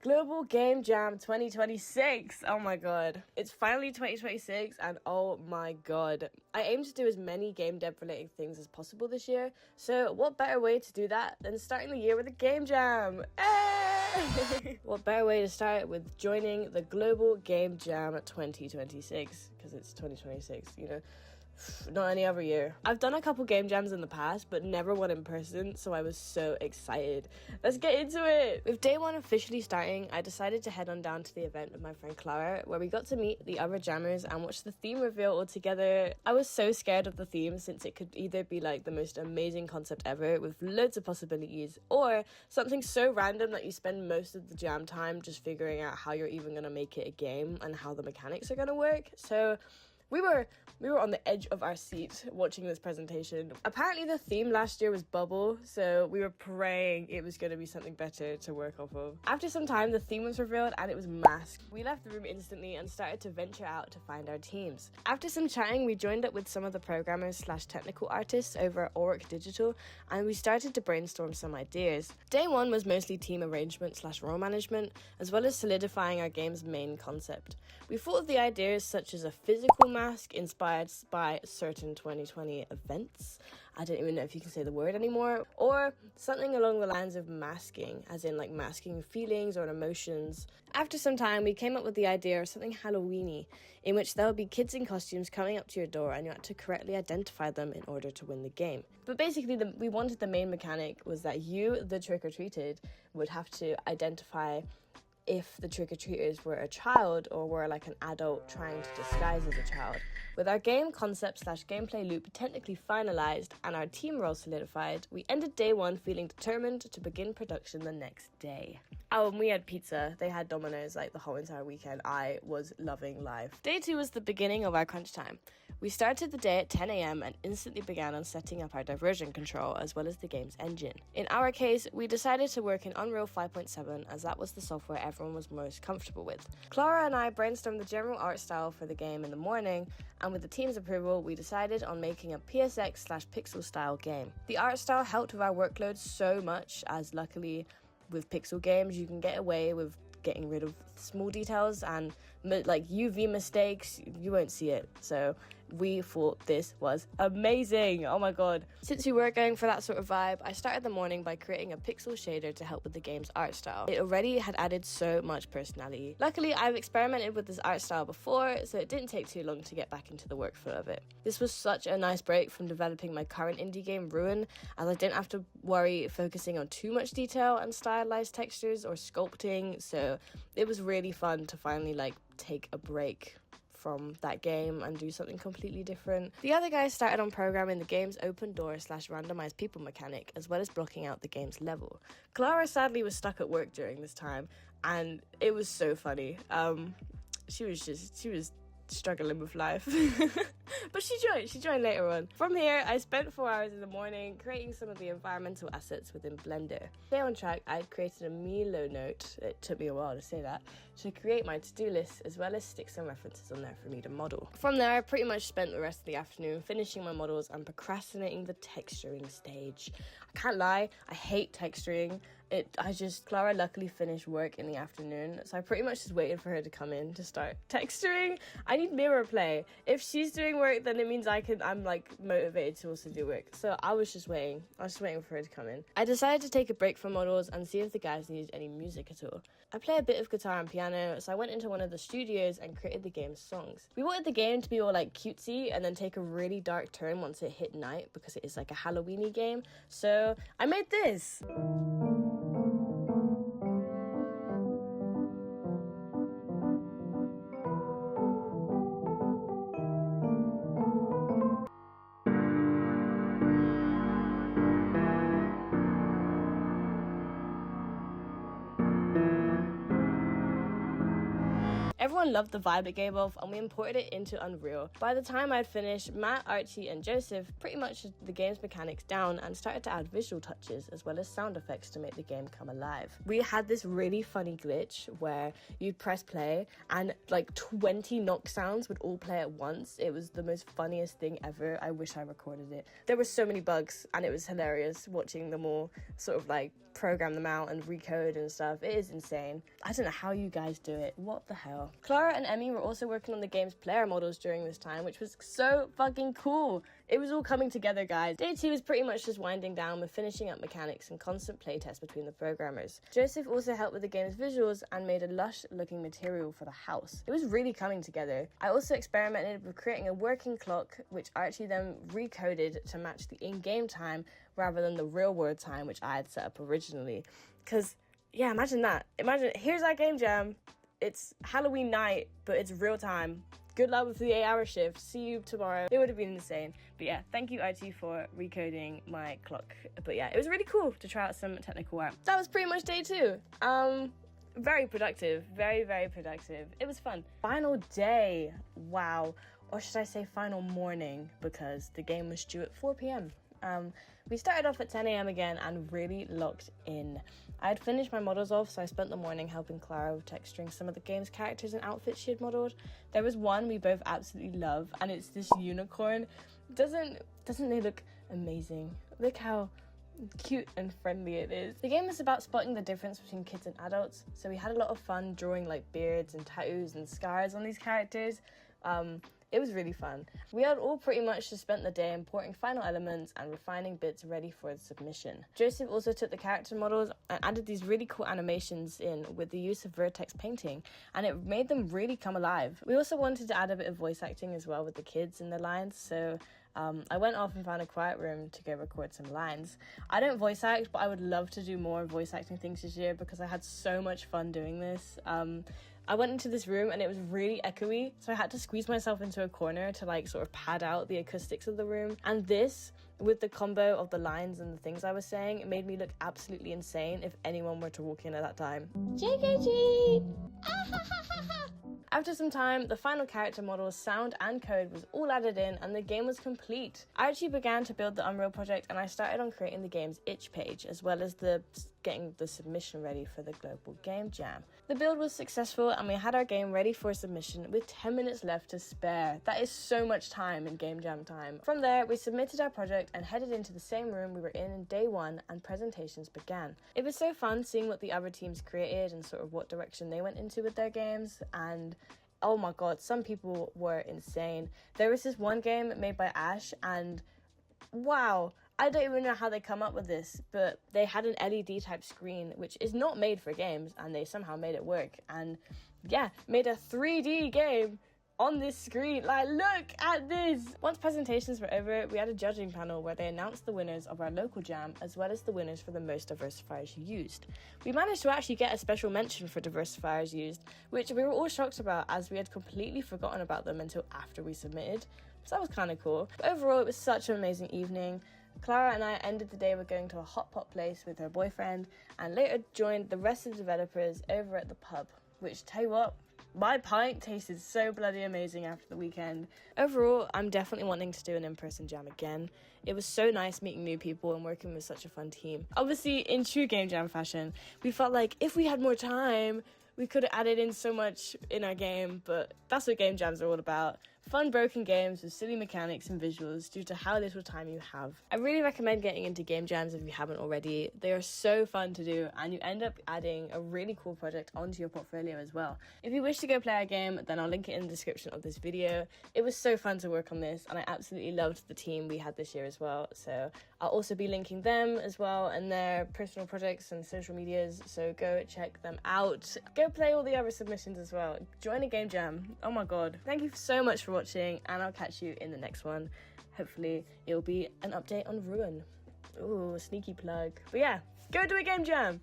Global Game Jam 2026. Oh my god. It's finally 2026 and oh my god. I aim to do as many game dev related things as possible this year. So what better way to do that than starting the year with a game jam? Hey! What better way to start with joining the Global Game Jam 2026? Because it's 2026, you know. Not any other year. I've done a couple game jams in the past, but never one in person, so I was so excited. Let's get into it! With day one officially starting, I decided to head on down to the event with my friend Clara, where we got to meet the other jammers and watch the theme reveal all together. I was so scared of the theme since it could either be like the most amazing concept ever with loads of possibilities, or something so random that you spend most of the jam time just figuring out how you're even gonna make it a game and how the mechanics are gonna work. So we were on the edge of our seat watching this presentation. Apparently the theme last year was Bubble, so we were praying it was going to be something better to work off of. After some time, the theme was revealed and it was Mask. We left the room instantly and started to venture out to find our teams. After some chatting, we joined up with some of the programmers / technical artists over at Auric Digital, and we started to brainstorm some ideas. Day one was mostly team arrangement / role management, as well as solidifying our game's main concept. We thought of the ideas such as a physical mask inspired by certain 2020 events. I don't even know if you can say the word anymore. Or something along the lines of masking, as in like masking feelings or emotions. After some time, we came up with the idea of something Halloween-y, in which there will be kids in costumes coming up to your door and you have to correctly identify them in order to win the game. But basically, we wanted the main mechanic was that you, the trick-or-treated, would have to identify if the trick-or-treaters were a child or were like an adult trying to disguise as a child. With our game concept / gameplay loop technically finalized and our team role solidified, we ended day one feeling determined to begin production the next day. Oh, and we had pizza. They had Domino's like the whole entire weekend. I was loving life. Day two was the beginning of our crunch time. We started the day at 10 a.m. and instantly began on setting up our diversion control as well as the game's engine. In our case, we decided to work in Unreal 5.7 as that was the software everyone was most comfortable with. Clara and I brainstormed the general art style for the game in the morning, and with the team's approval, we decided on making a PSX / pixel style game. The art style helped with our workload so much, as luckily with pixel games you can get away with getting rid of small details and like UV mistakes, you won't see it. So we thought this was amazing. Oh my god. Since we were going for that sort of vibe, I started the morning by creating a pixel shader to help with the game's art style. It already had added so much personality. Luckily, I've experimented with this art style before, so it didn't take too long to get back into the workflow of it. This was such a nice break from developing my current indie game, Ruin, as I didn't have to worry focusing on too much detail and stylized textures or sculpting, so it was really fun to finally like take a break from that game and do something completely different. The other guys started on programming the game's open door / randomized people mechanic, as well as blocking out the game's level. Clara sadly was stuck at work during this time, and it was so funny. She was struggling with life. But she joined later on. From here, I spent 4 hours in the morning creating some of the environmental assets within Blender. Stay on track, I created a Milo note, it took me a while to say that, to create my to-do list as well as stick some references on there for me to model. From there, I pretty much spent the rest of the afternoon finishing my models and procrastinating the texturing stage. I can't lie, I hate texturing. Clara luckily finished work in the afternoon, so I pretty much just waited for her to come in to start texturing. I need mirror play. If she's doing work, then it means I'm like motivated to also do work. So I was just waiting for her to come in. I decided to take a break from models and see if the guys needed any music at all. I play a bit of guitar and piano, so I went into one of the studios and created the game's songs. We wanted the game to be all like cutesy and then take a really dark turn once it hit night because it is like a Halloween-y game. So I made this. Everyone loved the vibe it gave off, and we imported it into Unreal. By the time I'd finished, Matt, Archie, and Joseph pretty much had the game's mechanics down and started to add visual touches as well as sound effects to make the game come alive. We had this really funny glitch where you'd press play and like 20 knock sounds would all play at once. It was the most funniest thing ever. I wish I recorded it. There were so many bugs and it was hilarious watching them all sort of like program them out and recode and stuff. It is insane. I don't know how you guys do it. What the hell? Clara and Emmy were also working on the game's player models during this time, which was so fucking cool. It was all coming together, guys. Day 2 is pretty much just winding down with finishing up mechanics and constant playtest between the programmers. Joseph also helped with the game's visuals and made a lush looking material for the house. It was really coming together. I also experimented with creating a working clock, which Archie then recoded to match the in-game time rather than the real world time, which I had set up originally. Because, yeah, imagine that. Imagine, here's our game jam. It's Halloween night, but it's real time. Good luck with the 8-hour shift. See you tomorrow. It would have been insane. But yeah, thank you, Archie, for recoding my clock. But yeah, it was really cool to try out some technical art. That was pretty much day 2. Very productive. Very, very productive. It was fun. Final day. Wow. Or should I say final morning, because the game was due at 4 p.m. We started off at 10 a.m. again and really locked in. I had finished my models off, so I spent the morning helping Clara with texturing some of the game's characters and outfits she had modeled. There was one we both absolutely love, and it's this unicorn. Doesn't they look amazing? Look how cute and friendly it is. The game is about spotting the difference between kids and adults, so we had a lot of fun drawing like beards and tattoos and scars on these characters. It was really fun. We had all pretty much just spent the day importing final elements and refining bits ready for the submission. Joseph also took the character models and added these really cool animations in with the use of vertex painting, and it made them really come alive. We also wanted to add a bit of voice acting as well with the kids in the lines, so I went off and found a quiet room to go record some lines. I don't voice act, but I would love to do more voice acting things this year because I had so much fun doing this. I went into this room and it was really echoey, so I had to squeeze myself into a corner to like sort of pad out the acoustics of the room. And this, with the combo of the lines and the things I was saying, it made me look absolutely insane if anyone were to walk in at that time. JKG! After some time, the final character models, sound and code was all added in and the game was complete. I actually began to build the Unreal project and I started on creating the game's itch page as well as getting the submission ready for the Global Game Jam. The build was successful and we had our game ready for submission with 10 minutes left to spare. That is so much time in Game Jam time. From there, we submitted our project and headed into the same room we were in day 1 and presentations began. It was so fun seeing what the other teams created and sort of what direction they went into with their games, and oh my god, some people were insane. There was this one game made by Ash and wow, I don't even know how they come up with this, but they had an LED type screen, which is not made for games, and they somehow made it work. And yeah, made a 3D game on this screen. Like, look at this. Once presentations were over, we had a judging panel where they announced the winners of our local jam, as well as the winners for the most diversifiers used. We managed to actually get a special mention for diversifiers used, which we were all shocked about as we had completely forgotten about them until after we submitted. So that was kind of cool. But overall, it was such an amazing evening. Clara and I ended the day with going to a hot pot place with her boyfriend and later joined the rest of the developers over at the pub, which, tell you what, my pint tasted so bloody amazing after the weekend. Overall, I'm definitely wanting to do an in-person jam again. It was so nice meeting new people and working with such a fun team. Obviously, in true Game Jam fashion, we felt like if we had more time, we could have added in so much in our game, but that's what Game Jams are all about. Fun broken games with silly mechanics and visuals due to how little time you have. I really recommend getting into Game Jams if you haven't already. They are so fun to do and you end up adding a really cool project onto your portfolio as well. If you wish to go play our game, then I'll link it in the description of this video. It was so fun to work on this and I absolutely loved the team we had this year as well. So I'll also be linking them as well and their personal projects and social medias, so go check them out. Go play all the other submissions as well. Join a Game Jam. Oh my god. Thank you so much for watching and I'll catch you in the next one. Hopefully it'll be an update on Ruin. Ooh, sneaky plug. But yeah, go do a Game Jam!